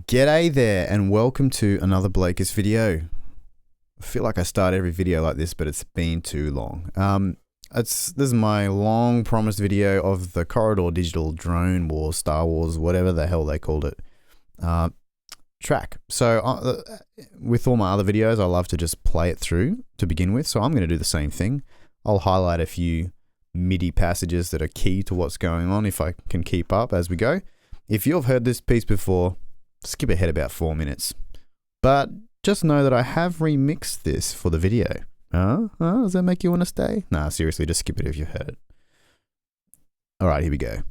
G'day there and welcome to another blakus video. I feel like I start every video like this, but it's been too long. This is my long promised video of the Corridor Digital Drone Wars, Star Wars, whatever the hell they called it, track. So with all my other videos, I love to just play it through to begin with. So I'm going to do the same thing. I'll highlight a few MIDI passages that are key to what's going on if I can keep up as we go. If you've heard this piece before, skip ahead about 4 minutes. But just know that I have remixed this for the video. Does that make you want to stay? Nah, seriously, just skip it if you've heard it. Alright, here we go.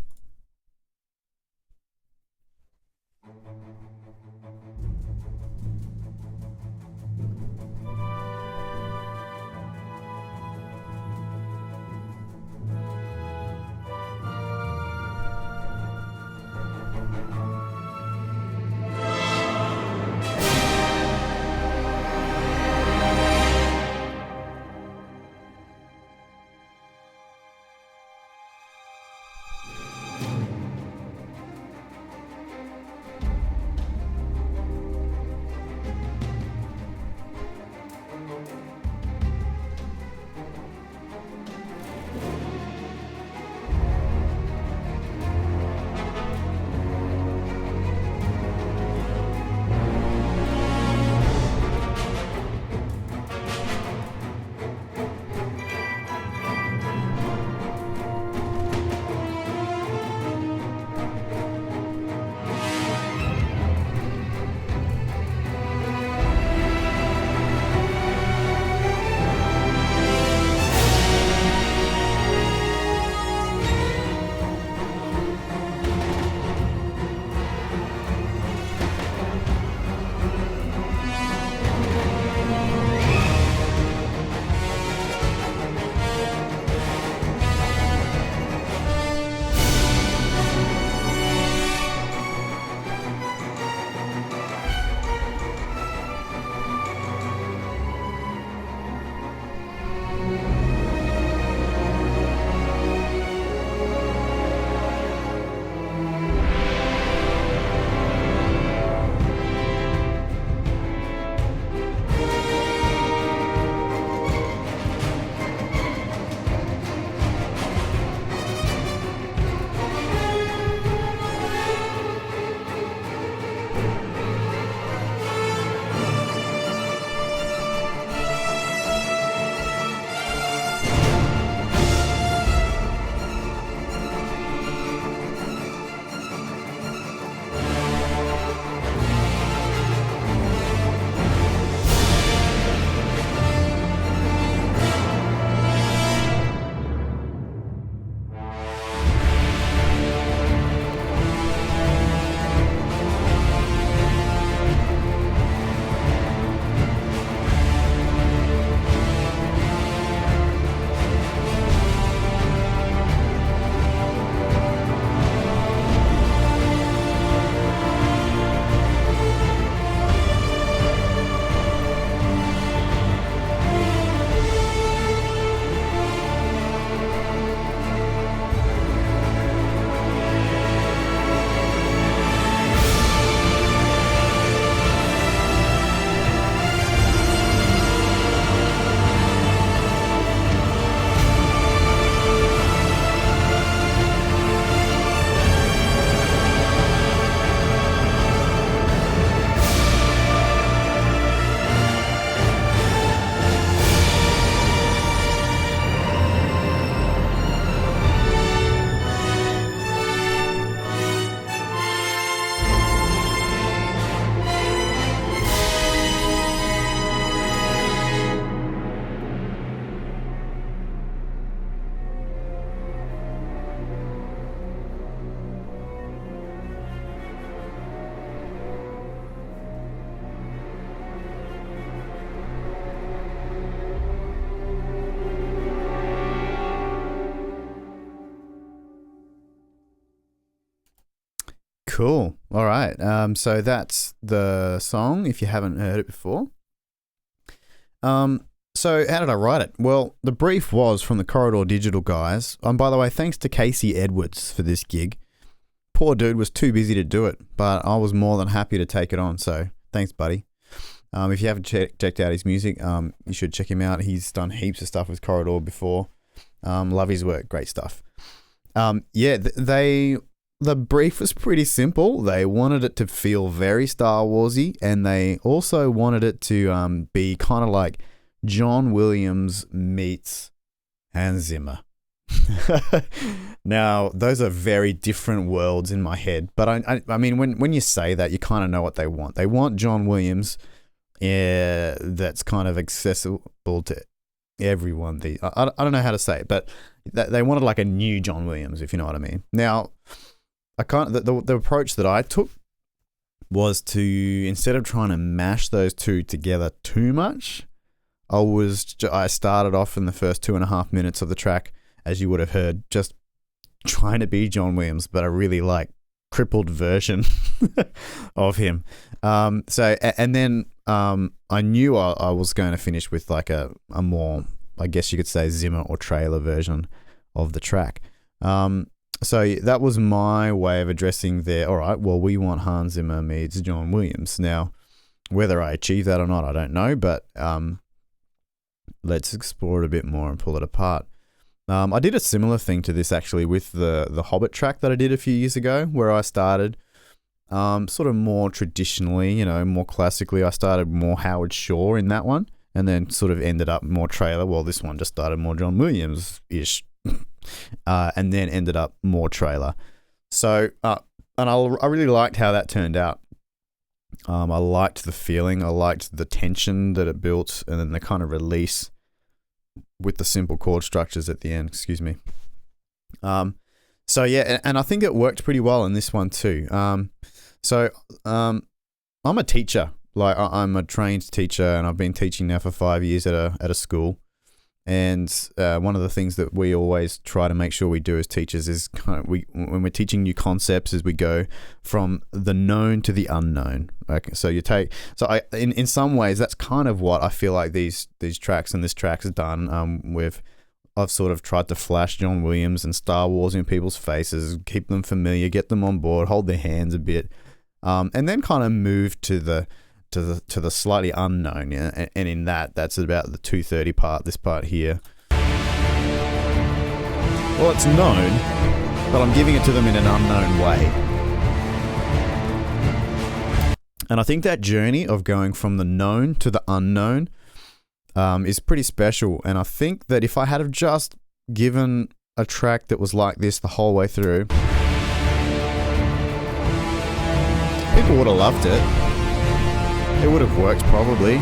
Cool. All right. So that's the song, if you haven't heard it before. So how did I write it? Well, the brief was from the Corridor Digital guys. By the way, thanks to Casey Edwards for this gig. poor dude was too busy to do it, but I was more than happy to take it on. So thanks, buddy. If you haven't checked out his music, you should check him out. He's done heaps of stuff with Corridor before. Love his work. Great stuff. The brief was pretty simple. They wanted it to feel very Star Warsy, and they also wanted it to be kind of like John Williams meets Hans Zimmer. Now, those are very different worlds in my head, but I mean, when you say that, you kind of know what they want. They want John Williams that's kind of accessible to everyone. I don't know how to say it, but they wanted like a new John Williams, if you know what I mean. Now, the approach that I took was to, instead of trying to mash those two together too much, I started off in the first 2.5 minutes of the track, as you would have heard, just trying to be John Williams, but a really like crippled version of him. And then I knew I was going to finish with like a more, I guess you could say, Zimmer or trailer version of the track. So that was my way of addressing all right, well, we want Hans Zimmer meets John Williams. Now, whether I achieve that or not, I don't know, but let's explore it a bit more and pull it apart. I did a similar thing to this actually with the Hobbit track that I did a few years ago, where I started sort of more traditionally, more classically. I started more Howard Shore in that one, and then sort of ended up more trailer. Well, this one just started more John Williams-ish. And then ended up more trailer. So, and I really liked how that turned out. I liked the feeling. I liked the tension that it built, and then the kind of release with the simple chord structures at the end. Excuse me. So yeah, and I think it worked pretty well in this one too. I'm a teacher. Like I'm a trained teacher, and I've been teaching now for 5 years at a school. And one of the things that we always try to make sure we do as teachers is when we're teaching new concepts, is we go from the known to the unknown. Okay, so in some ways that's kind of what I feel like these tracks and this track's done. I've sort of tried to flash John Williams and Star Wars in people's faces, keep them familiar, get them on board, hold their hands a bit, and then kind of move to the slightly unknown, yeah? And in that's about the 2:30 part, this part here. Well, it's known, but I'm giving it to them in an unknown way. And I think that journey of going from the known to the unknown is pretty special. And I think that if I had have just given a track that was like this the whole way through, people would have loved it. It would have worked probably.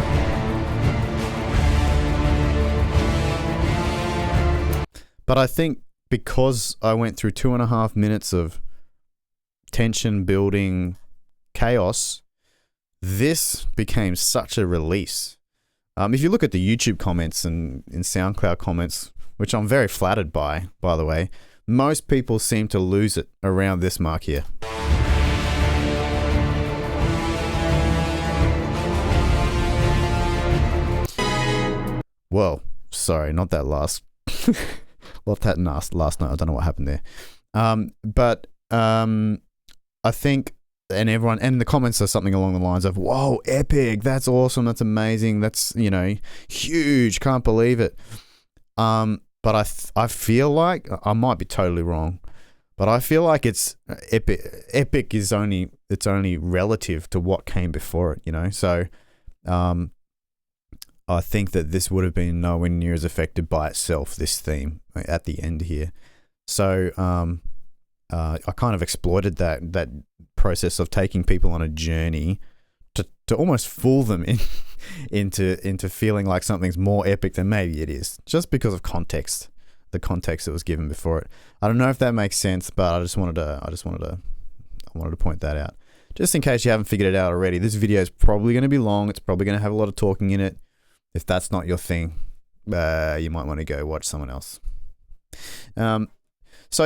But I think because I went through 2.5 minutes of tension building chaos, this became such a release. If you look at the YouTube comments and in SoundCloud comments, which I'm very flattered by the way, most people seem to lose it around this mark here. Well, sorry, not that last. Left that last note. I don't know what happened there. But I think, and everyone, and the comments are something along the lines of, "Whoa, epic! That's awesome! That's amazing! That's huge! Can't believe it." But I feel like I might be totally wrong, but I feel like it's epic. Epic is only relative to what came before it. So, I think that this would have been nowhere near as affected by itself, this theme at the end here. So I kind of exploited that process of taking people on a journey to almost fool them into feeling like something's more epic than maybe it is, just because of context, the context that was given before it. I don't know if that makes sense, but I wanted to point that out. Just in case you haven't figured it out already, this video is probably going to be long. It's probably going to have a lot of talking in it. If that's not your thing, you might want to go watch someone else. So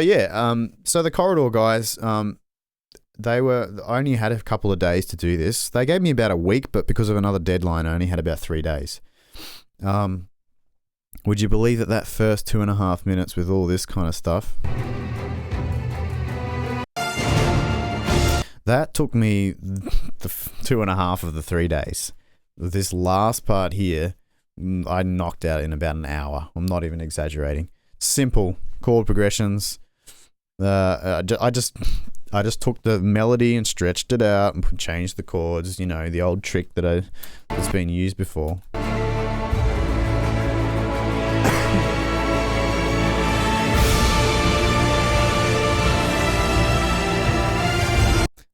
the Corridor guys, I only had a couple of days to do this. They gave me about a week, but because of another deadline, I only had about 3 days. Would you believe that first 2.5 minutes with all this kind of stuff? That took me the 2.5 of the 3 days. This last part here, I knocked out in about an hour. I'm not even exaggerating. Simple chord progressions. I just took the melody and stretched it out and changed the chords. You know, the old trick that's been used before.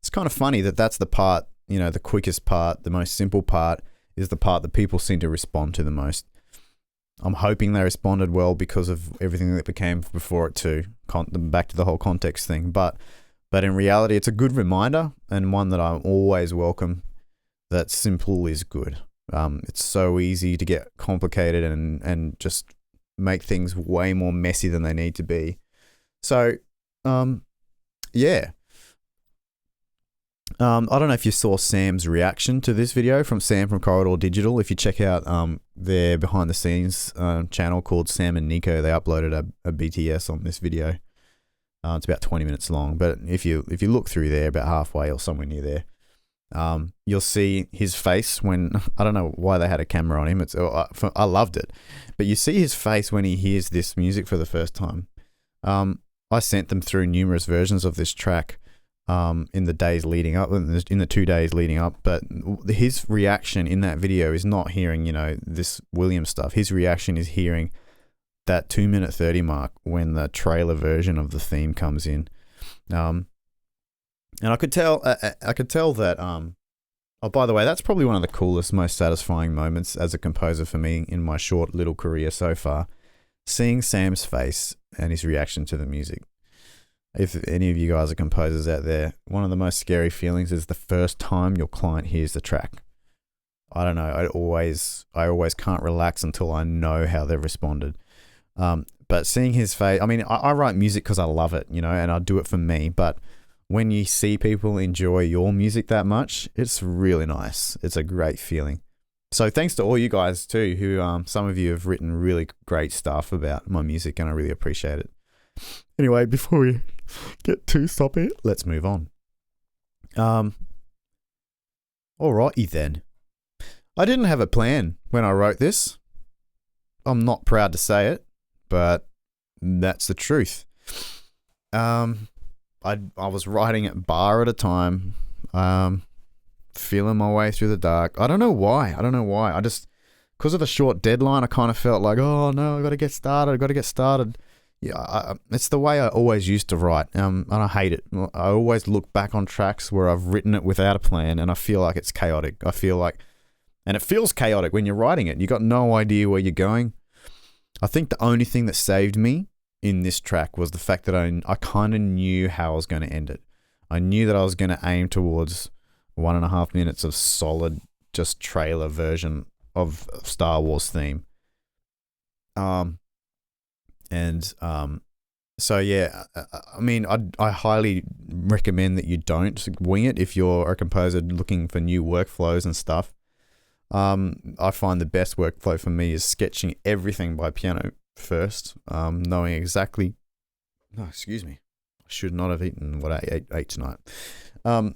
It's kind of funny that's the part, you know, the quickest part, the most simple part is the part that people seem to respond to the most. I'm hoping they responded well because of everything that became before it too. Back to the whole context thing. But in reality, it's a good reminder and one that I always welcome, that simple is good. It's so easy to get complicated and just make things way more messy than they need to be. So, yeah. I don't know if you saw Sam's reaction to this video from Corridor Digital. If you check out their behind the scenes channel called Sam and Nico, they uploaded a BTS on this video. It's about 20 minutes long, but if you look through there about halfway or somewhere near there, you'll see his face when, I don't know why they had a camera on him. I loved it, but you see his face when he hears this music for the first time. I sent them through numerous versions of this track in the days leading up, in the 2 days leading up, but his reaction in that video is not hearing, you know, this Williams stuff. His reaction is hearing that 2:30 mark when the trailer version of the theme comes in, and I could tell that. Oh, by the way, that's probably one of the coolest, most satisfying moments as a composer for me in my short little career so far. Seeing Sam's face and his reaction to the music. If any of you guys are composers out there, one of the most scary feelings is the first time your client hears the track. I don't know. I always can't relax until I know how they've responded. But seeing his face, I mean, I write music because I love it, you know, and I do it for me. But when you see people enjoy your music that much, it's really nice. It's a great feeling. So thanks to all you guys too, who some of you have written really great stuff about my music, and I really appreciate it. Anyway, before we get too soppy, let's move on. Alrighty then. I didn't have a plan when I wrote this. I'm not proud to say it, but that's the truth. I was writing it bar at a time, feeling my way through the dark. I don't know why. I just, because of the short deadline, I kind of felt like, oh no, I got to get started. Yeah, it's the way I always used to write, and I hate it. I always look back on tracks where I've written it without a plan, and I feel like it's chaotic. And it feels chaotic when you're writing it. You got no idea where you're going. I think the only thing that saved me in this track was the fact that I kind of knew how I was going to end it. I knew that I was going to aim towards 1.5 minutes of solid, just trailer version of Star Wars theme. So yeah, I mean, I highly recommend that you don't wing it if you're a composer looking for new workflows and stuff. I find the best workflow for me is sketching everything by piano first, knowing exactly. No, excuse me. I should not have eaten what I ate tonight. What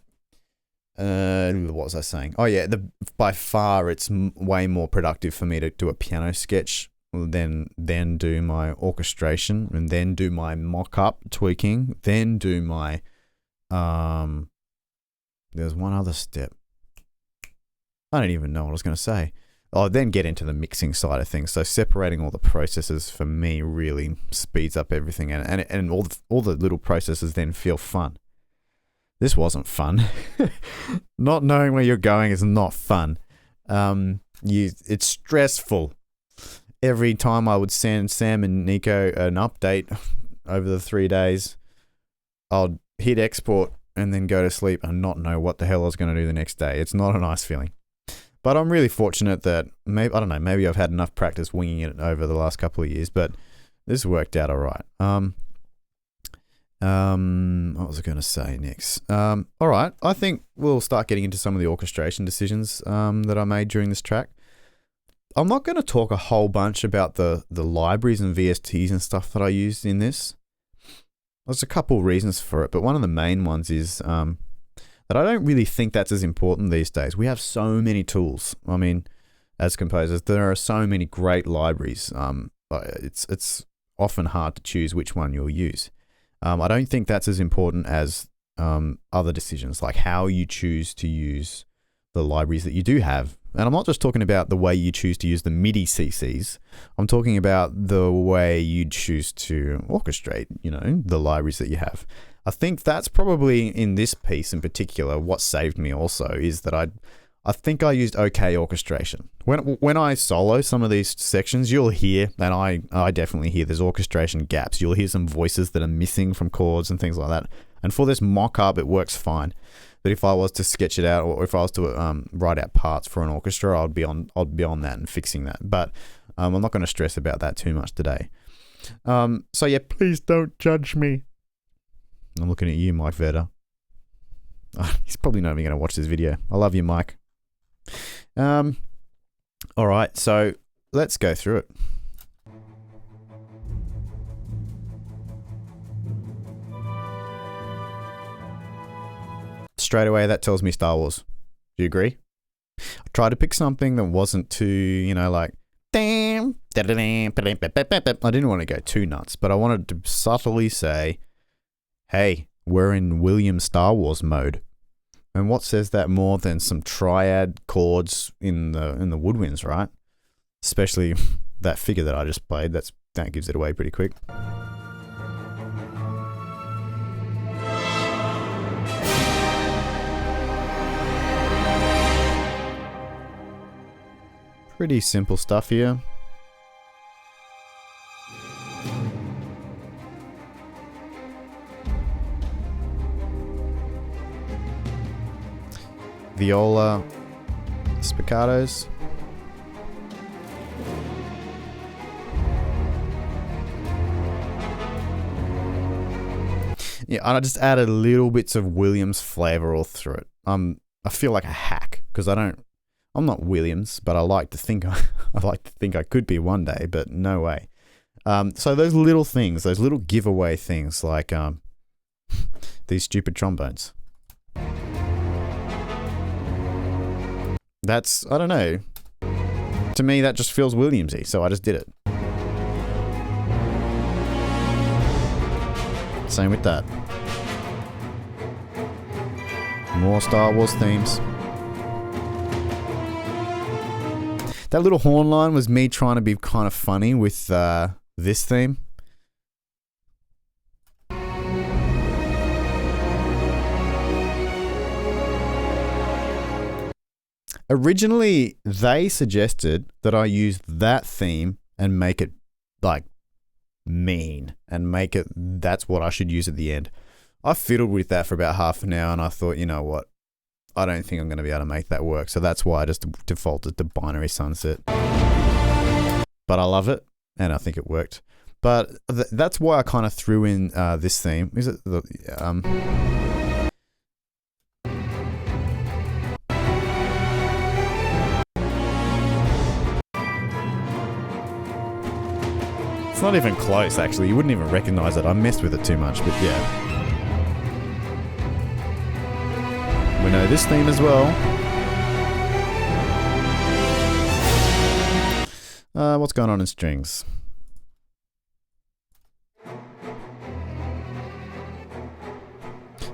was I saying? Oh yeah, by far it's way more productive for me to do a piano sketch then do my orchestration, and then do my mock-up tweaking, then do my there's one other step. I don't even know what I was going to say. Oh, then get into the mixing side of things. So separating all the processes for me really speeds up everything, and all the little processes then feel fun. This wasn't fun. Not knowing where you're going is not fun. It's stressful. Every time I would send Sam and Nico an update over the 3 days, I'd hit export and then go to sleep and not know what the hell I was going to do the next day. It's not a nice feeling. But I'm really fortunate that maybe I've had enough practice winging it over the last couple of years, but this worked out all right. What was I going to say next? All right, I think we'll start getting into some of the orchestration decisions that I made during this track. I'm not going to talk a whole bunch about the libraries and VSTs and stuff that I used in this. There's a couple reasons for it, but one of the main ones is that I don't really think that's as important these days. We have so many tools. I mean, as composers, there are so many great libraries. It's often hard to choose which one you'll use. I don't think that's as important as other decisions, like how you choose to use the libraries that you do have. And I'm not just talking about the way you choose to use the MIDI CCs. I'm talking about the way you choose to orchestrate, the libraries that you have. I think that's probably, in this piece in particular, what saved me also, is that I think I used okay orchestration. When I solo some of these sections, you'll hear, and I definitely hear, there's orchestration gaps. You'll hear some voices that are missing from chords and things like that. And for this mock-up, it works fine. But if I was to sketch it out, or if I was to write out parts for an orchestra, I'd be on that and fixing that. But I'm not going to stress about that too much today. So yeah, please don't judge me. I'm looking at you, Mike Vedder. He's probably not even going to watch this video. I love you, Mike. All right, so let's go through it. Straight away, that tells me Star Wars. Do you agree? I tried to pick something that wasn't too, like, damn. I didn't want to go too nuts, but I wanted to subtly say, hey, we're in Williams Star Wars mode. And what says that more than some triad chords in the woodwinds, right? Especially that figure that I just played. That gives it away pretty quick. Pretty simple stuff here. Viola spiccatos. Yeah, and I just added little bits of Williams flavor all through it. I feel like a hack because I'm not Williams, but I like to think I could be one day, but no way. So those little things, those little giveaway things, like these stupid trombones. That's, I don't know. To me, that just feels Williamsy, so I just did it. Same with that. More Star Wars themes. That little horn line was me trying to be kind of funny with this theme. Originally, they suggested that I use that theme and make it like mean and make it, that's what I should use at the end. I fiddled with that for about half an hour and I thought, you know what? I don't think I'm going to be able to make that work. So that's why I just defaulted to Binary Sunset. But I love it and I think it worked. But that's why I kind of threw in this theme. Is it the It's not even close, actually. You wouldn't even recognize it. I messed with it too much, but yeah. We know this theme as well. What's going on in strings? I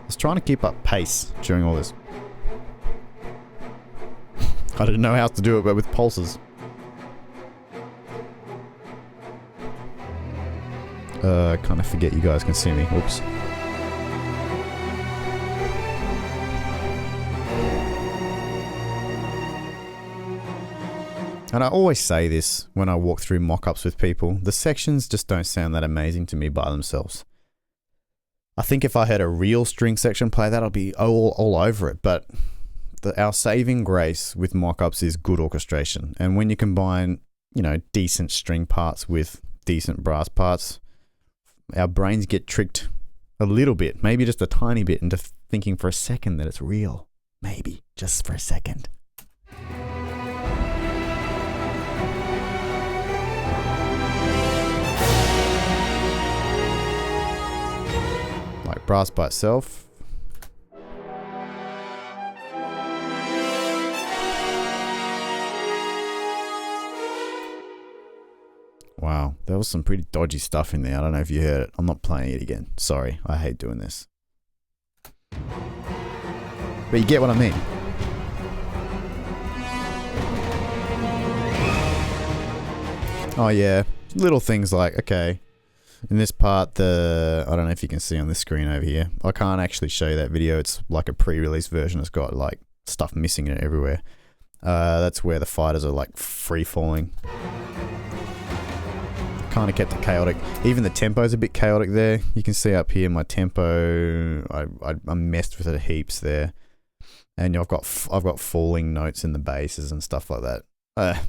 was trying to keep up pace during all this. I didn't know how to do it, but with pulses. I kind of forget you guys can see me. Oops. And I always say this when I walk through mock-ups with people. The sections just don't sound that amazing to me by themselves. I think if I had a real string section play that, I'd be all over it. But our saving grace with mock-ups is good orchestration. And when you combine, decent string parts with decent brass parts, our brains get tricked a little bit, maybe just a tiny bit, into thinking for a second that it's real. Maybe, just for a second. Like brass by itself. Wow, there was some pretty dodgy stuff in there. I don't know if you heard it. I'm not playing it again. Sorry, I hate doing this. But you get what I mean. Oh yeah, little things like, okay, in this part, I don't know if you can see on this screen over here. I can't actually show you that video. It's like a pre-release version. It's got like stuff missing in it everywhere. That's where the fighters are like free-falling. Kind of kept it chaotic. Even the tempo's a bit chaotic there. You can see up here my tempo. I messed with it heaps there. And I've got falling notes in the basses and stuff like that.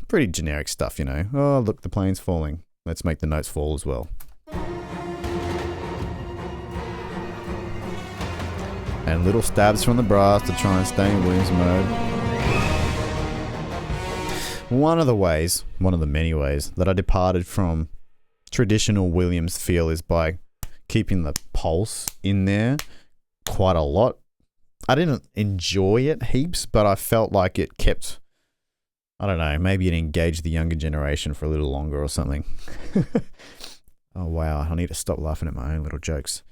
Pretty generic stuff, you know. Oh, look, the plane's falling. Let's make the notes fall as well. And little stabs from the brass to try and stay in Williams mode. One of the many ways that I departed from traditional Williams feel is by keeping the pulse in there quite a lot. I didn't enjoy it heaps, but I felt like it kept, I don't know, maybe it engaged the younger generation for a little longer or something. Oh wow, I need to stop laughing at my own little jokes.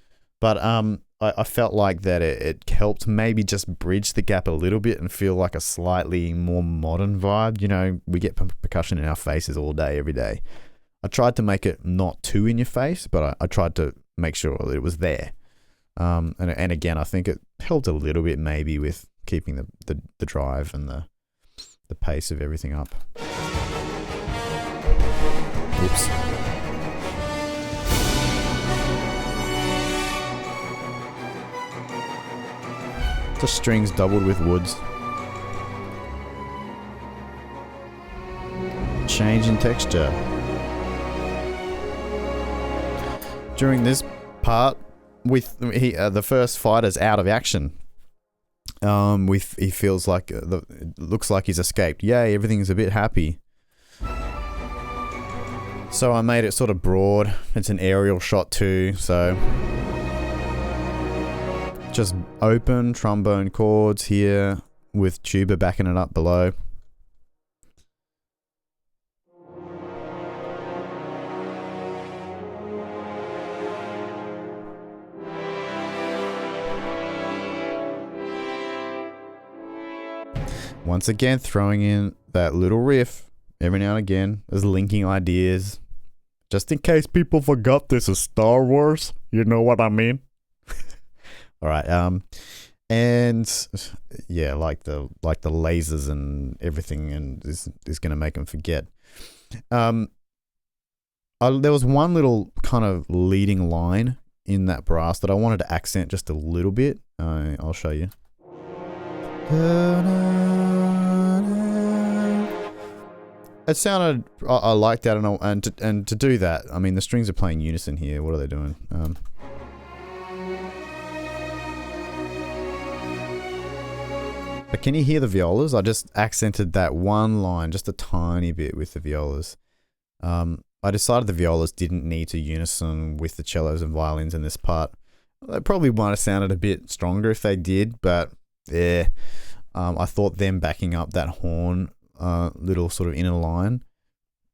But I felt like that it helped maybe just bridge the gap a little bit and feel like a slightly more modern vibe. You know, we get percussion in our faces all day, every day. I tried to make it not too in your face, but I tried to make sure that it was there. And again, I think it helped a little bit maybe with keeping the drive and the pace of everything up. Oops. Just strings doubled with woods. Change in texture. During this part, with the first fighter's out of action. He feels like it looks like he's escaped. Yay, everything's a bit happy. So I made it sort of broad. It's an aerial shot too, so just open trombone chords here with tuba backing it up below. Once again, throwing in that little riff every now and again as linking ideas. Just in case people forgot this is Star Wars. You know what I mean? Alright, and yeah, like the lasers and everything and is gonna make them forget. There was one little kind of leading line in that brass that I wanted to accent just a little bit. I'll show you. It sounded, I liked that, and to do that, I mean the strings are playing unison here. What are they doing? But can you hear the violas? I just accented that one line just a tiny bit with the violas. I decided the violas didn't need to unison with the cellos and violins in this part. They probably might have sounded a bit stronger if they did, but yeah, I thought them backing up that horn little sort of inner line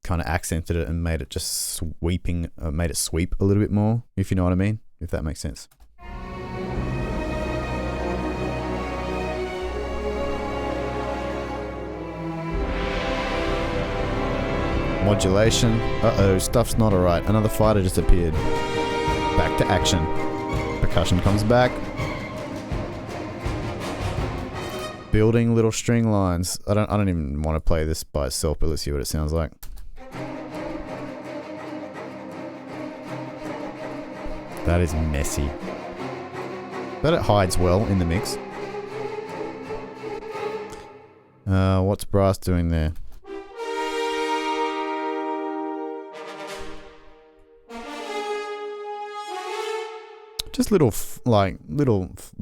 kind of accented it and made it just sweeping, made it sweep a little bit more, if you know what I mean, if that makes sense. Modulation. Uh-oh, stuff's not alright. Another fighter just appeared. Back to action. Percussion comes back. Building little string lines. I don't even want to play this by itself, but let's see what it sounds like. That is messy. But it hides well in the mix. What's brass doing there? Just little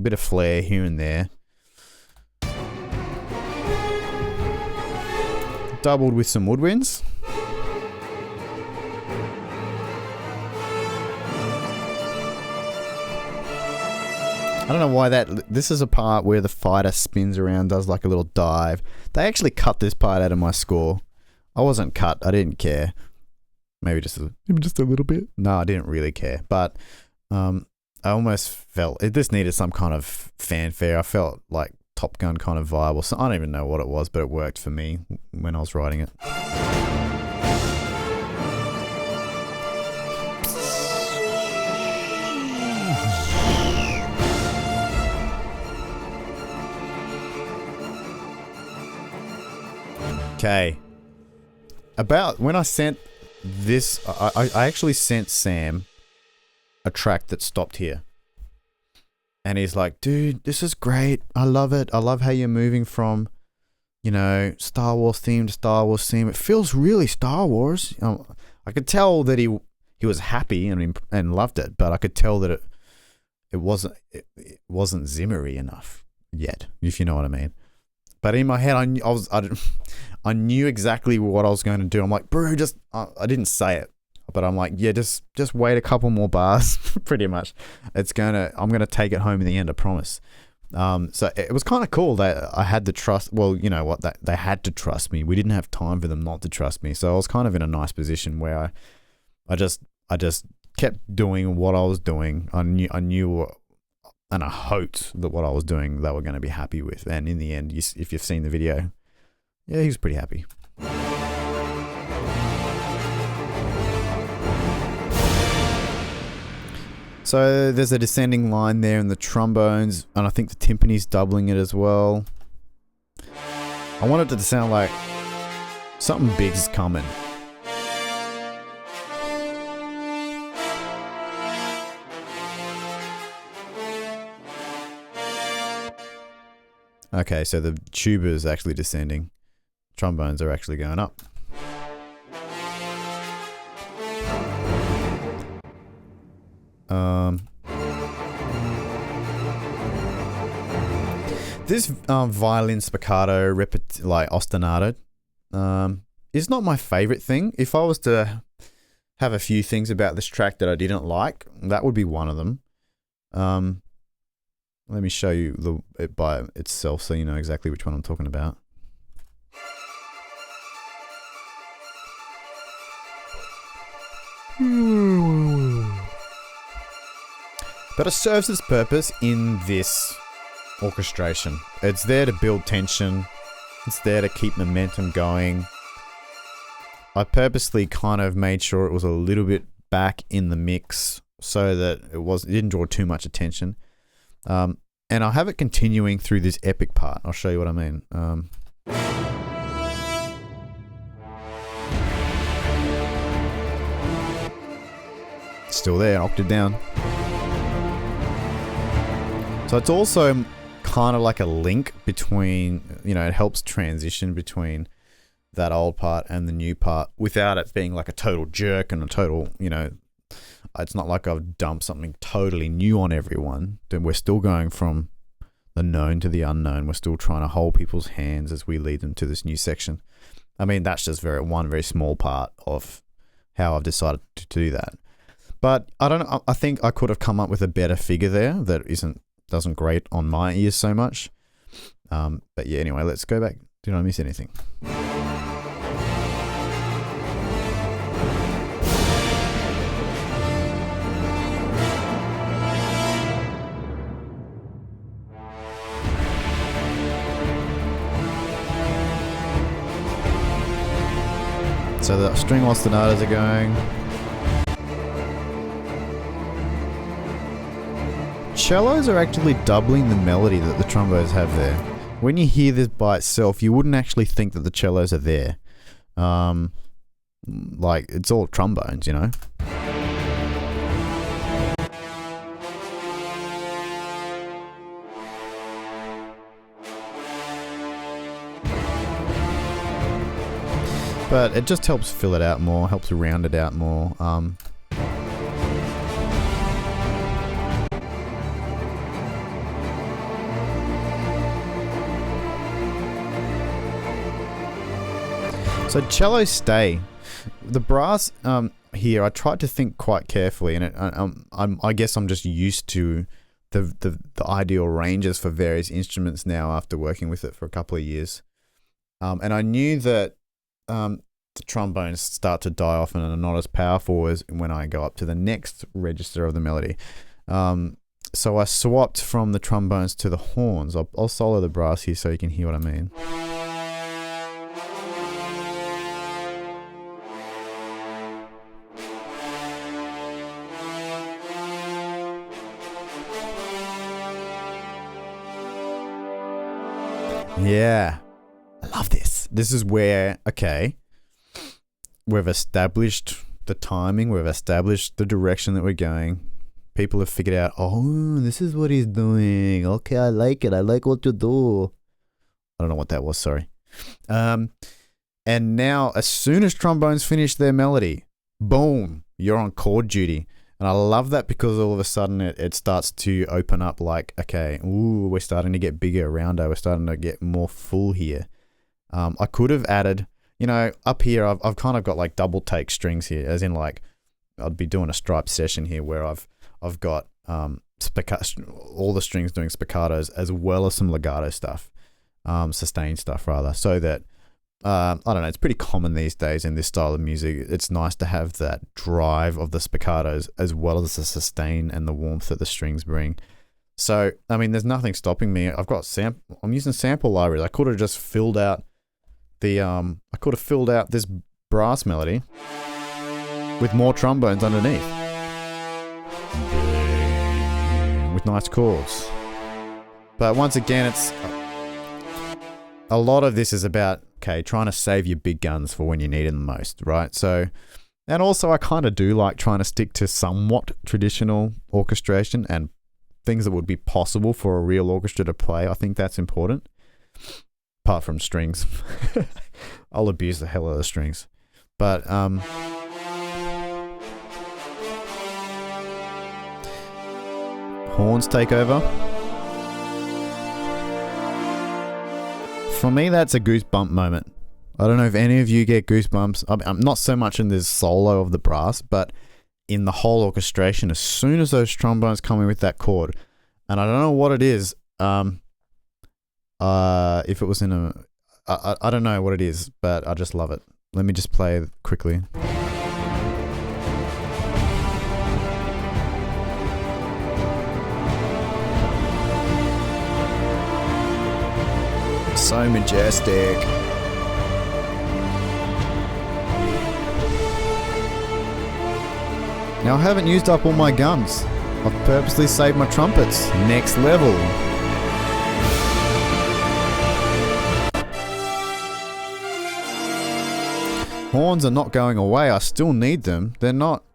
bit of flair here and there. Doubled with some woodwinds. I don't know why this is a part where the fighter spins around, does like a little dive. They actually cut this part out of my score. I wasn't cut, I didn't care. Maybe just a little bit. No, I didn't really care. But I almost felt this needed some kind of fanfare. I felt like Top Gun kind of vibe, or so, I don't even know what it was, but it worked for me when I was writing it. Okay. About when I sent this, I actually sent Sam a track that stopped here. And he's like, dude, this is great. I love it. I love how you're moving from, you know, Star Wars theme to Star Wars theme. It feels really Star Wars. I could tell that he was happy and loved it, but I could tell that it wasn't Zimmery enough yet, if you know what I mean. But in my head, I knew exactly what I was going to do. I'm like, bro, I didn't say it, but I'm like, yeah, just wait a couple more bars, pretty much. I'm gonna take it home in the end, I promise. So it was kind of cool that I had the trust. Well, you know what, they had to trust me. We didn't have time for them not to trust me. So I was kind of in a nice position where I just kept doing what I was doing. I knew. And I hoped that what I was doing, they were going to be happy with. And in the end, if you've seen the video, yeah, he was pretty happy. So there's a descending line there in the trombones, and I think the timpani's doubling it as well. I want it to sound like something big's coming. Okay, so the tuba is actually descending. Trombones are actually going up. This violin spiccato, like ostinato, is not my favorite thing. If I was to have a few things about this track that I didn't like, that would be one of them. Let me show you it by itself so you know exactly which one I'm talking about. But it serves its purpose in this orchestration. It's there to build tension. It's there to keep momentum going. I purposely kind of made sure it was a little bit back in the mix so that it didn't draw too much attention. And I'll have it continuing through this epic part. I'll show you what I mean. Still there, octave down. So it's also kind of like a link between, you know, it helps transition between that old part and the new part without it being like a total jerk and a total, you know, it's not like I've dumped something totally new on everyone. We're still going from the known to the unknown. We're still trying to hold people's hands as we lead them to this new section. I mean, that's just one very small part of how I've decided to do that. But I don't know. I think I could have come up with a better figure there that doesn't grate on my ears so much. But yeah, anyway, let's go back. Did I miss anything? So the string ostinatos are going. Cellos are actually doubling the melody that the trombones have there. When you hear this by itself, you wouldn't actually think that the cellos are there. Like, it's all trombones, you know? But it just helps fill it out more, helps round it out more. So cellos stay. The brass here, I tried to think quite carefully, and I guess I'm just used to the ideal ranges for various instruments now after working with it for a couple of years. And I knew that the trombones start to die off and are not as powerful as when I go up to the next register of the melody. So I swapped from the trombones to the horns. I'll solo the brass here so you can hear what I mean. Yeah, I love this. This is where, okay, we've established the timing, we've established the direction that we're going. People have figured out, oh, this is what he's doing. Okay, I like it. I like what you do. I don't know what that was, sorry. And now, as soon as trombones finish their melody, boom, you're on chord duty. And I love that because all of a sudden it starts to open up like, okay, ooh, we're starting to get bigger around it. We're starting to get more full here. I could have added, you know, up here, I've kind of got like double take strings here, as in like, I'd be doing a stripe session here where I've got all the strings doing spiccatos as well as some legato stuff, sustained stuff rather, so that, I don't know, it's pretty common these days in this style of music. It's nice to have that drive of the spiccatos as well as the sustain and the warmth that the strings bring. So, I mean, there's nothing stopping me. I'm using sample libraries. I could have just filled out this brass melody with more trombones underneath. With nice chords. But once again, it's a lot of this is about, okay, trying to save your big guns for when you need them the most, right? So, and also I kind of do like trying to stick to somewhat traditional orchestration and things that would be possible for a real orchestra to play. I think that's important. Apart from strings. I'll abuse the hell out of the strings. But, horns take over. For me, that's a goosebump moment. I don't know if any of you get goosebumps. I'm not so much in this solo of the brass, but in the whole orchestration, as soon as those trombones come in with that chord, and I don't know what it is, if it was in a, I don't know what it is, but I just love it. Let me just play quickly. So majestic. Now I haven't used up all my guns. I've purposely saved my trumpets. Next level. Horns are not going away. I still need them. They're not.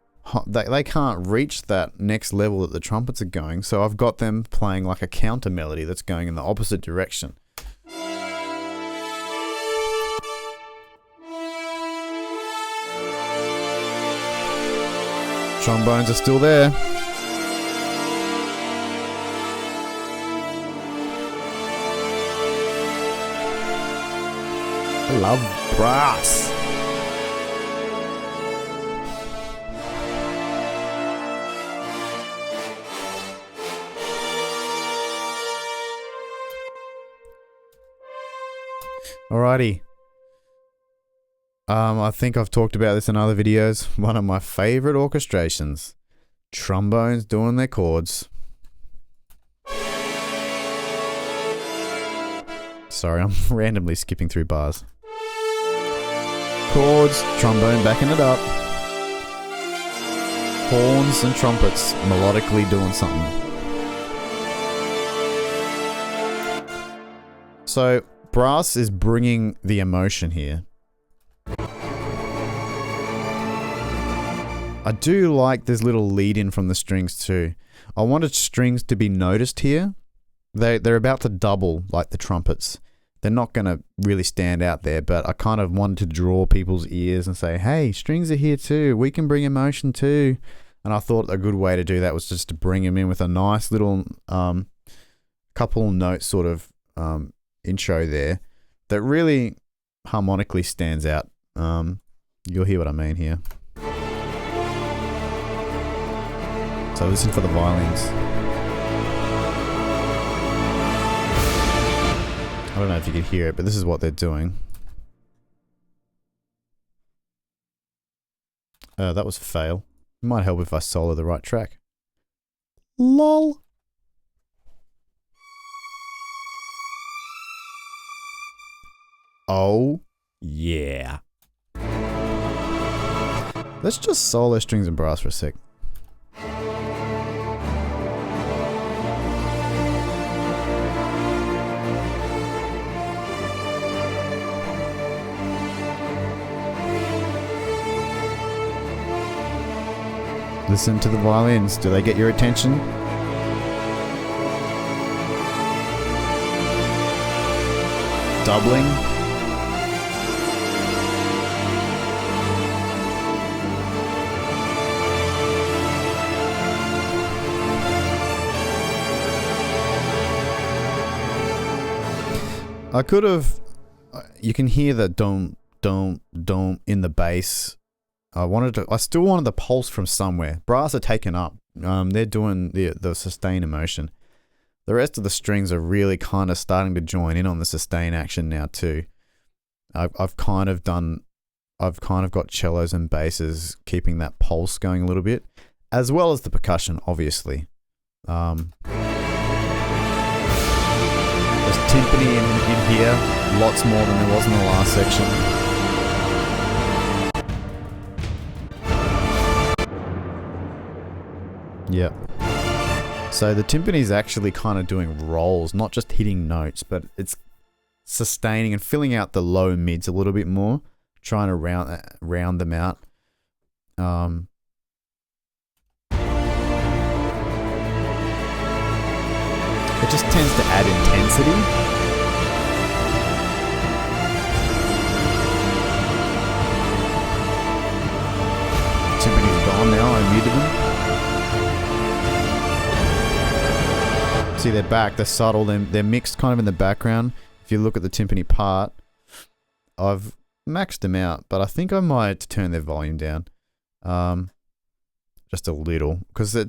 They can't reach that next level that the trumpets are going. So I've got them playing like a counter melody that's going in the opposite direction. Trombones are still there. I love brass. Alrighty. I think I've talked about this in other videos. One of my favorite orchestrations. Trombones doing their chords. Sorry, I'm randomly skipping through bars. Chords, trombone backing it up. Horns and trumpets melodically doing something. So, brass is bringing the emotion here. I do like this little lead in from the strings too. I wanted strings to be noticed here. They're about to double like the trumpets. They're not going to really stand out there, but I kind of wanted to draw people's ears and say, hey, strings are here too. We can bring emotion too. And I thought a good way to do that was just to bring them in with a nice little couple note sort of intro there that really harmonically stands out. You'll hear what I mean here. So listen for the violins. I don't know if you could hear it, but this is what they're doing. That was a fail. It might help if I solo the right track. LOL. Oh, yeah. Let's just solo strings and brass for a sec. Listen to the violins. Do they get your attention? Doubling. I could have. You can hear the don't in the bass. I still wanted the pulse from somewhere. Brass are taken up. They're doing the sustain emotion. The rest of the strings are really kind of starting to join in on the sustain action now too. I've kind of got cellos and basses keeping that pulse going a little bit, as well as the percussion, obviously. There's timpani in here, lots more than there was in the last section. Yep. So the timpani is actually kind of doing rolls, not just hitting notes, but it's sustaining and filling out the low mids a little bit more, trying to round them out. It just tends to add intensity. Timpani's gone now, I muted them. See, they're back, they're subtle, they're mixed kind of in the background. If you look at the timpani part, I've maxed them out, but I think I might turn their volume down. Just a little, because you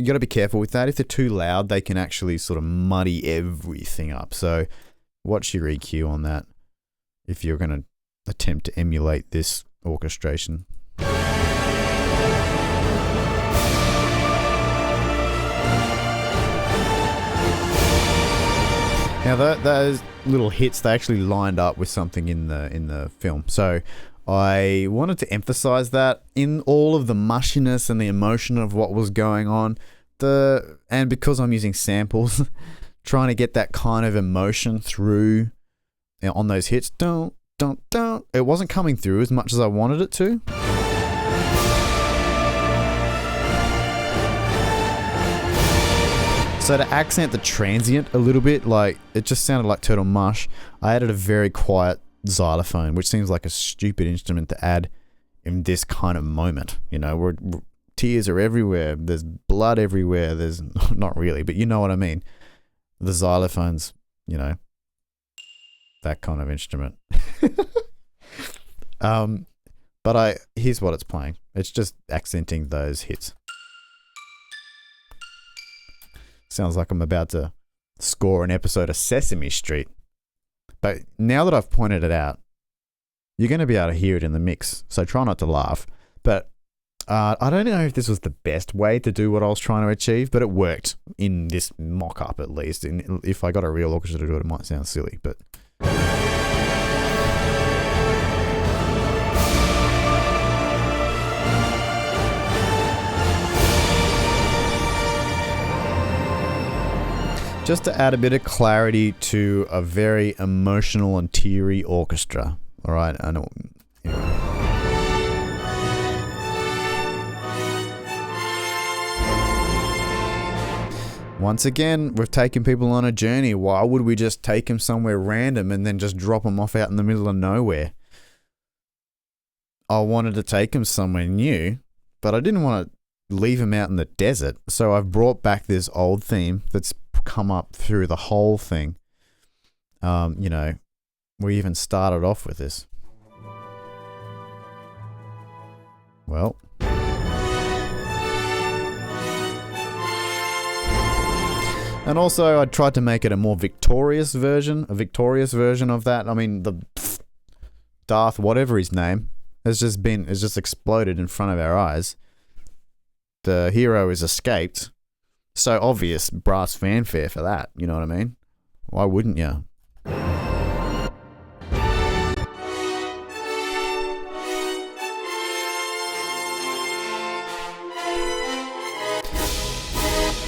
got to be careful with that. If they're too loud, they can actually sort of muddy everything up. So watch your EQ on that if you're going to attempt to emulate this orchestration. Now those little hits, they actually lined up with something in the film. So I wanted to emphasize that in all of the mushiness and the emotion of what was going on, and because I'm using samples, trying to get that kind of emotion through on those hits. Don't. It wasn't coming through as much as I wanted it to. So to accent the transient a little bit, like it just sounded like Turtle Mush, I added a very quiet xylophone, which seems like a stupid instrument to add in this kind of moment. You know, where tears are everywhere, there's blood everywhere, there's not really, but you know what I mean. The xylophone's, you know, that kind of instrument. But here's what it's playing. It's just accenting those hits. Sounds like I'm about to score an episode of Sesame Street. But now that I've pointed it out, you're going to be able to hear it in the mix. So try not to laugh. But I don't know if this was the best way to do what I was trying to achieve, but it worked in this mock-up at least. And if I got a real orchestra to do it, it might sound silly, but... Just to add a bit of clarity to a very emotional and teary orchestra. All right, I know. Anyway. Once again, we've taken people on a journey. Why would we just take them somewhere random and then just drop them off out in the middle of nowhere? I wanted to take them somewhere new, but I didn't want to leave them out in the desert. So I've brought back this old theme that's come up through the whole thing. You know, we even started off with this. Well, and also I tried to make it a more victorious version of that. I mean, the Darth whatever his name, has just exploded in front of our eyes. The hero has escaped. So obvious brass fanfare for that, you know what I mean? Why wouldn't you?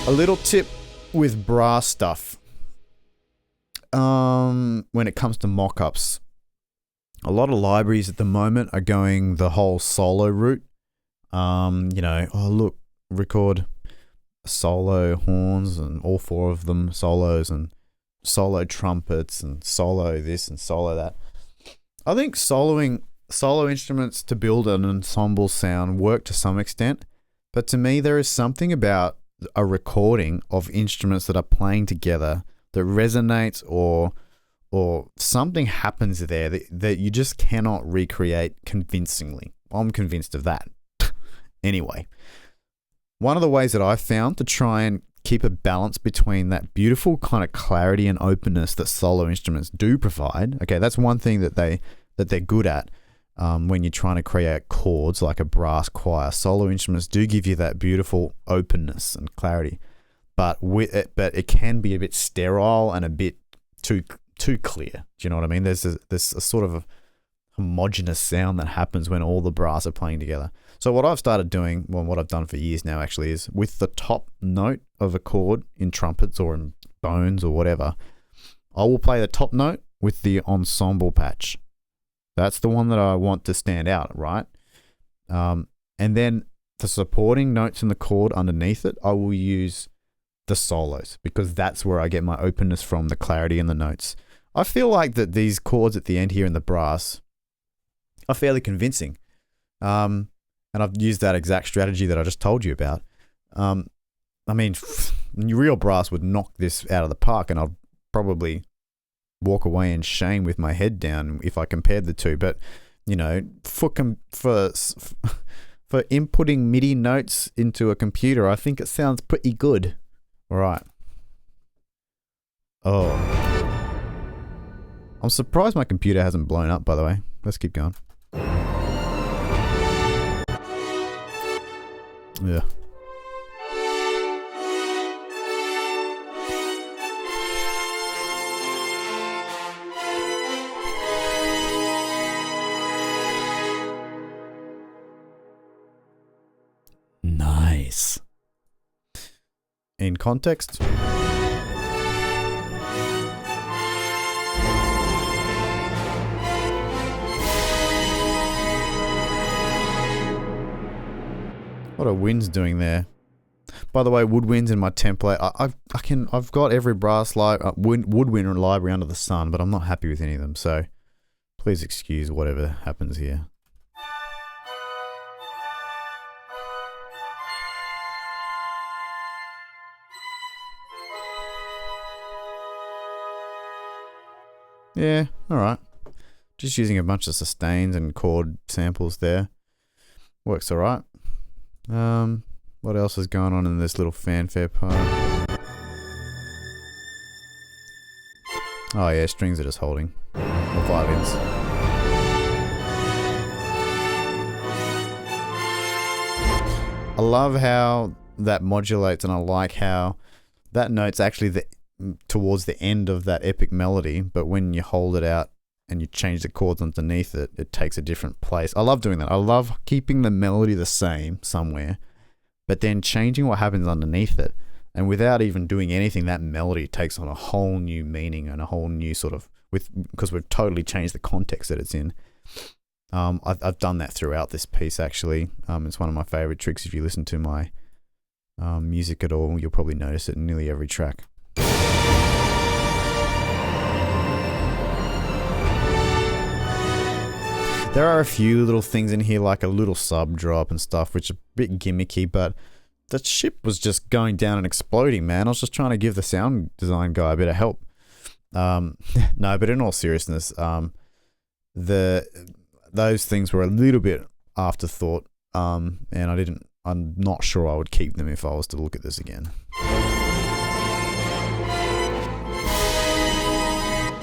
A little tip with brass stuff. When it comes to mock-ups, a lot of libraries at the moment are going the whole solo route. You know, oh look, record solo horns and all four of them solos, and solo trumpets and solo this and solo that. I think solo instruments to build an ensemble sound work to some extent, but to me there is something about a recording of instruments that are playing together that resonates, or something happens there that you just cannot recreate convincingly. I'm convinced of that. Anyway, one of the ways that I've found to try and keep a balance between that beautiful kind of clarity and openness that solo instruments do provide. Okay, that's one thing that they're good at. When you're trying to create chords like a brass choir, solo instruments do give you that beautiful openness and clarity, but it can be a bit sterile and a bit too clear. Do you know what I mean? There's a sort of a homogeneous sound that happens when all the brass are playing together. So what I've started doing, well, what I've done for years now actually, is with the top note of a chord in trumpets or in bones or whatever, I will play the top note with the ensemble patch. That's the one that I want to stand out, right? And then the supporting notes in the chord underneath it, I will use the solos, because that's where I get my openness from, the clarity in the notes. I feel like that these chords at the end here in the brass are fairly convincing. And I've used that exact strategy that I just told you about. I mean, real brass would knock this out of the park, and I'd probably walk away in shame with my head down if I compared the two. But you know, for inputting MIDI notes into a computer, I think it sounds pretty good. All right. Oh, I'm surprised my computer hasn't blown up, by the way. Let's keep going. Yeah. Nice. In context. What are winds doing there? By the way, woodwinds in my template. I've got every brass woodwind library under the sun, but I'm not happy with any of them. So please excuse whatever happens here. Yeah, alright. Just using a bunch of sustains and chord samples there. Works alright. What else is going on in this little fanfare part? Oh yeah, strings are just holding. Or violins. I love how that modulates, and I like how that note's actually towards the end of that epic melody, but when you hold it out and you change the chords underneath it, it takes a different place. I love doing that. I love keeping the melody the same somewhere, but then changing what happens underneath it. And without even doing anything, that melody takes on a whole new meaning and a whole new sort of, because we've totally changed the context that it's in. I've done that throughout this piece, actually. It's one of my favorite tricks. If you listen to my music at all, you'll probably notice it in nearly every track. There are a few little things in here, like a little sub drop and stuff, which are a bit gimmicky, but the ship was just going down and exploding, man. I was just trying to give the sound design guy a bit of help. No, but in all seriousness, those things were a little bit afterthought, and I'm not sure I would keep them if I was to look at this again.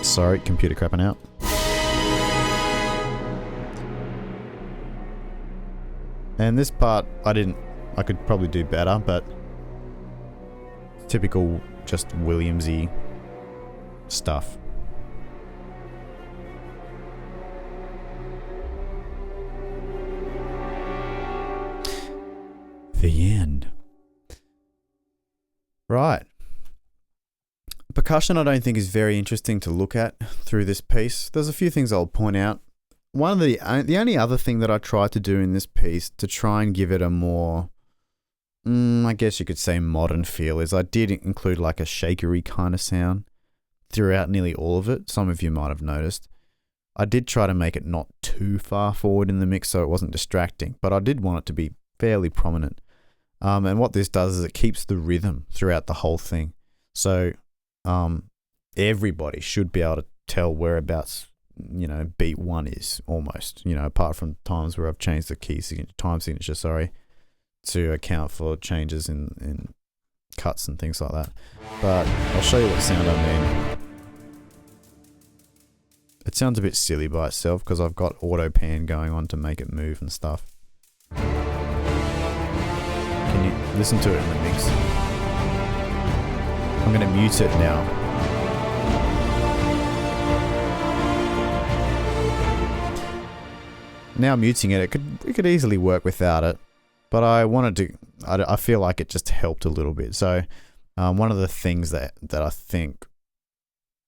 Sorry, computer crapping out. And this part, I could probably do better, but typical just Williamsy stuff. The end. Right. Percussion I don't think is very interesting to look at through this piece. There's a few things I'll point out. One of the only other thing that I tried to do in this piece to try and give it a more, I guess you could say modern feel, is I did include like a shakery kind of sound throughout nearly all of it. Some of you might have noticed. I did try to make it not too far forward in the mix so it wasn't distracting, but I did want it to be fairly prominent. And what this does is it keeps the rhythm throughout the whole thing. So everybody should be able to tell whereabouts, beat one is almost, apart from times where I've changed the time signature, to account for changes in cuts and things like that. But I'll show you what sound I mean. It sounds a bit silly by itself because I've got auto pan going on to make it move and stuff. Can you listen to it in the mix? I'm going to mute it now. Now muting it could easily work without it, but I feel like it just helped a little bit. So one of the things that I think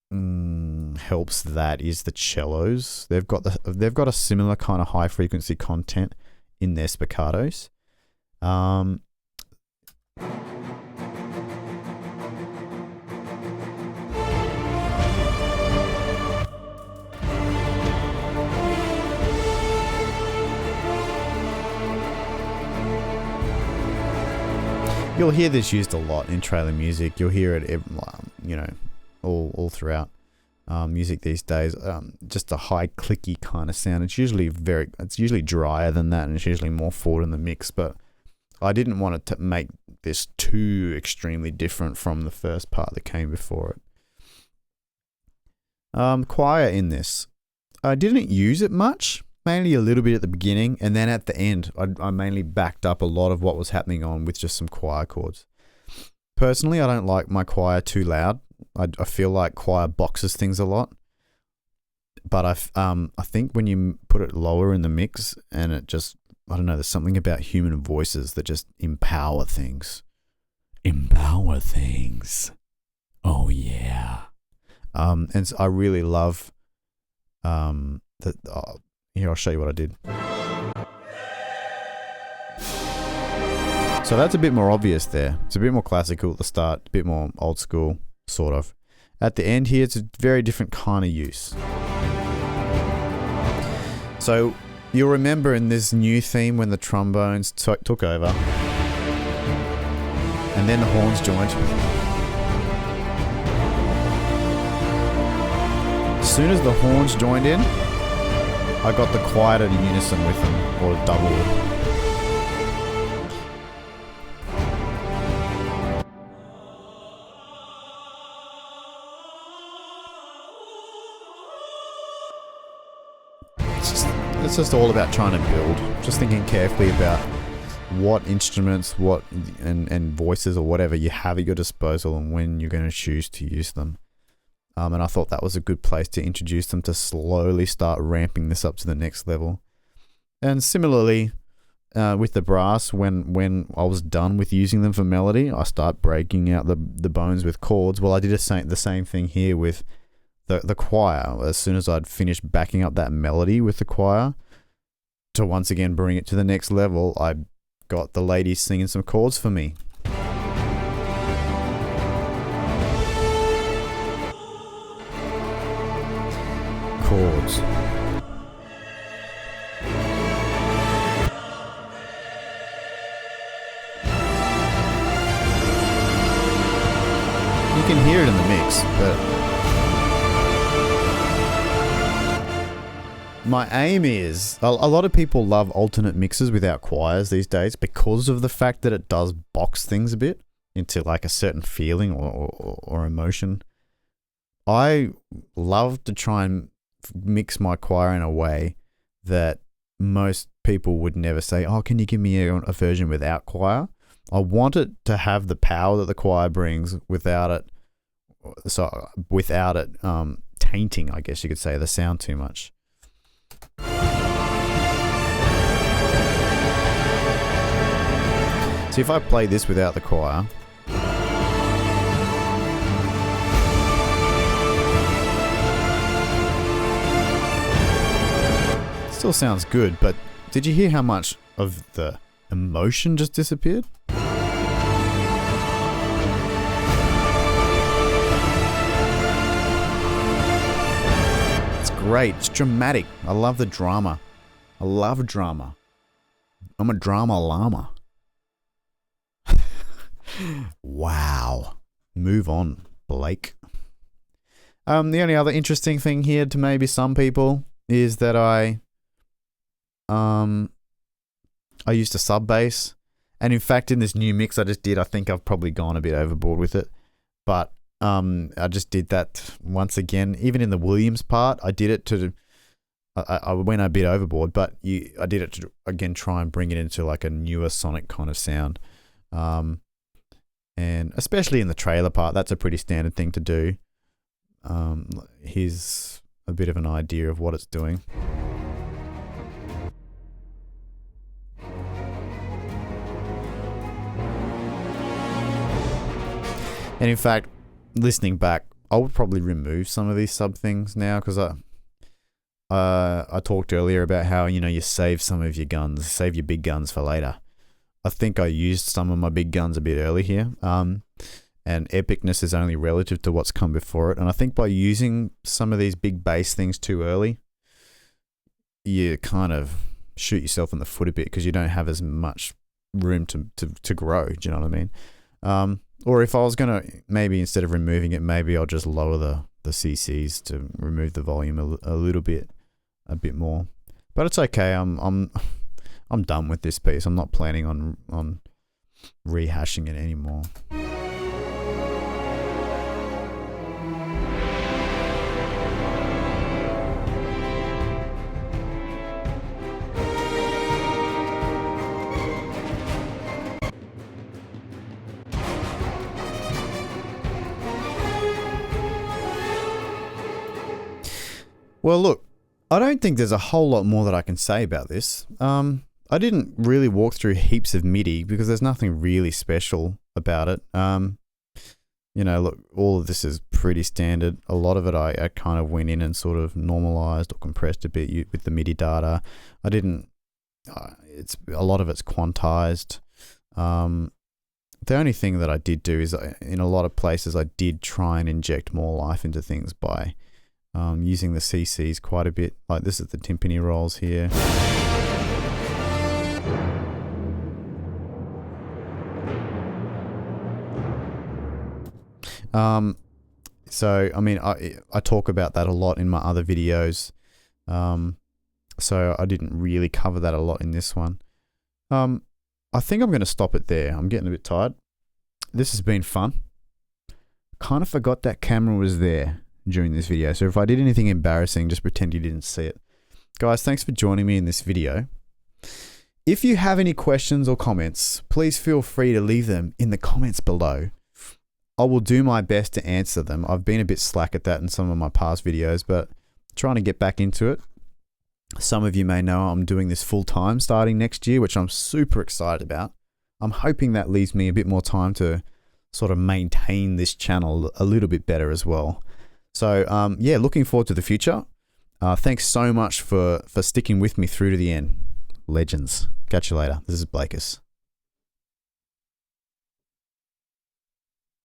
helps that is the cellos. They've got a similar kind of high frequency content in their spiccatos. You'll hear this used a lot in trailer music. You'll hear it, all throughout music these days. Just a high clicky kind of sound. It's usually drier than that, and it's usually more forward in the mix. But I didn't want it to make this too extremely different from the first part that came before it. Choir in this, I didn't use it much. Mainly a little bit at the beginning, and then at the end, I mainly backed up a lot of what was happening on with just some choir chords. Personally, I don't like my choir too loud. I feel like choir boxes things a lot. But I think when you put it lower in the mix, and it just, I don't know, there's something about human voices that just empower things. Empower things. Oh yeah. And so I really love that. Here, I'll show you what I did. So that's a bit more obvious there. It's a bit more classical at the start, a bit more old school, sort of. At the end here, it's a very different kind of use. So you'll remember in this new theme when the trombones took over, and then the horns joined. As soon as the horns joined in, I got the choir in unison with them, or double. It's just all about trying to build. Just thinking carefully about what instruments, and voices or whatever you have at your disposal and when you're going to choose to use them. And I thought that was a good place to introduce them to slowly start ramping this up to the next level. And similarly, with the brass, when I was done with using them for melody, I start breaking out the bones with chords. Well, I did the same thing here with the choir. As soon as I'd finished backing up that melody with the choir, to once again bring it to the next level, I got the ladies singing some chords for me. Chords. You can hear it in the mix, but my aim is, a lot of people love alternate mixes without choirs these days because of the fact that it does box things a bit into like a certain feeling or emotion. I love to try and mix my choir in a way that most people would never say, oh, can you give me a version without choir? I want it to have the power that the choir brings without it tainting, I guess you could say, the sound too much. See, if I play this without the choir, it still sounds good, but did you hear how much of the emotion just disappeared? It's great. It's dramatic. I love the drama. I love drama. I'm a drama llama. Wow. Move on, Blake. The only other interesting thing here to maybe some people is that I used a sub bass, and in fact in this new mix I just did, I think I've probably gone a bit overboard with it, but I just did that once again. Even in the Williams part, I did it to I went a bit overboard, but I did it to again try and bring it into like a newer sonic kind of sound. And especially in the trailer part, that's a pretty standard thing to do. Here's a bit of an idea of what it's doing. And in fact, listening back, I would probably remove some of these sub things now, because I talked earlier about how, you save some of your guns, save your big guns for later. I think I used some of my big guns a bit early here, and epicness is only relative to what's come before it. And I think by using some of these big bass things too early, you kind of shoot yourself in the foot a bit, because you don't have as much room to grow. Do you know what I mean? Or if I was gonna, maybe instead of removing it, maybe I'll just lower the CCs to remove the volume a little bit, a bit more. But it's okay. I'm done with this piece. I'm not planning on rehashing it anymore. Well, look, I don't think there's a whole lot more that I can say about this. I didn't really walk through heaps of MIDI because there's nothing really special about it. Look, all of this is pretty standard. A lot of it I kind of went in and sort of normalized or compressed a bit with the MIDI data. I didn't, a lot of it's quantized. The only thing that I did do is in a lot of places I did try and inject more life into things by using the CCs quite a bit. Like this is the timpani rolls here. So I mean, I talk about that a lot in my other videos. So I didn't really cover that a lot in this one. I think I'm going to stop it there. I'm getting a bit tired. This has been fun. Kind of forgot that camera was there during this video. So if I did anything embarrassing, just pretend you didn't see it. Guys, thanks for joining me in this video. If you have any questions or comments, please feel free to leave them in the comments below. I will do my best to answer them. I've been a bit slack at that in some of my past videos, but trying to get back into it. Some of you may know I'm doing this full time starting next year, which I'm super excited about. I'm hoping that leaves me a bit more time to sort of maintain this channel a little bit better as well. So yeah, looking forward to the future. Thanks so much for sticking with me through to the end. Legends. Catch you later. This is Blakus.